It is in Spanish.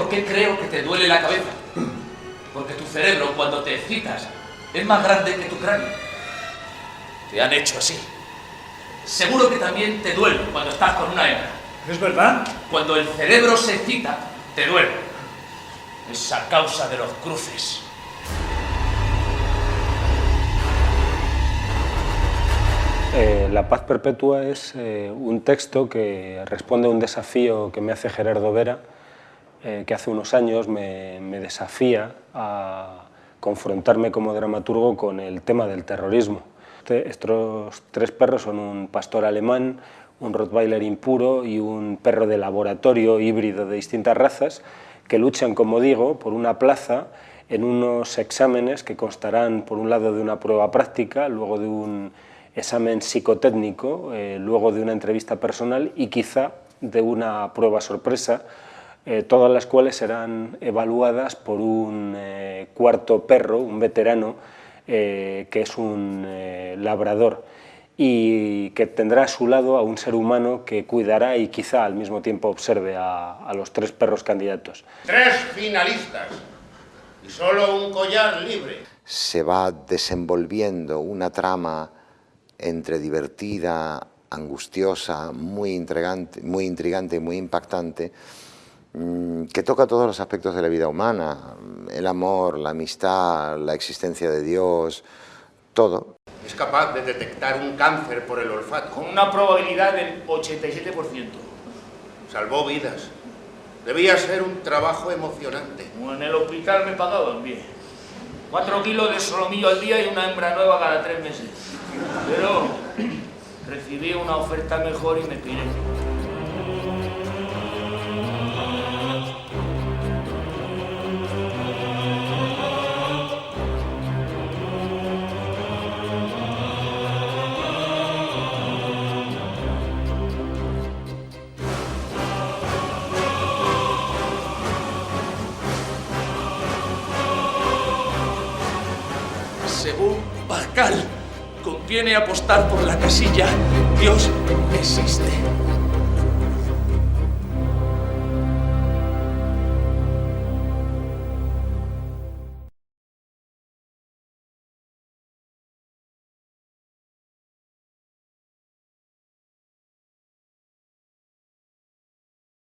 por qué creo que te duele la cabeza. Porque tu cerebro, cuando te excitas, es más grande que tu cráneo. Te han hecho así. Seguro que también te duele cuando estás con una hembra. ¿Es verdad? Cuando el cerebro se excita, te duele. Es a causa de los cruces. La paz perpetua es un texto que responde a un desafío que me hace Gerardo Vera, que hace unos años me desafía a confrontarme como dramaturgo con el tema del terrorismo. Estos tres perros son un pastor alemán, un rottweiler impuro y un perro de laboratorio híbrido de distintas razas que luchan, como digo, por una plaza en unos exámenes que constarán, por un lado, de una prueba práctica, luego de un examen psicotécnico, luego de una entrevista personal y quizá de una prueba sorpresa, todas las cuales serán evaluadas por un cuarto perro, un veterano, que es un labrador y que tendrá a su lado a un ser humano que cuidará y quizá al mismo tiempo observe a los tres perros candidatos. 3 finalistas y solo un collar libre. Se va desenvolviendo una trama entre divertida, angustiosa, muy intrigante y muy impactante, que toca todos los aspectos de la vida humana, el amor, la amistad, la existencia de Dios, todo. Es capaz de detectar un cáncer por el olfato. Con una probabilidad del 87%. Salvó vidas. Debía ser un trabajo emocionante. Como en el hospital me pagaban bien. 4 kilos de solomillo al día y una hembra nueva cada 3 meses. Pero recibí una oferta mejor y me piré. Según Pascal, conviene apostar por la casilla Dios existe.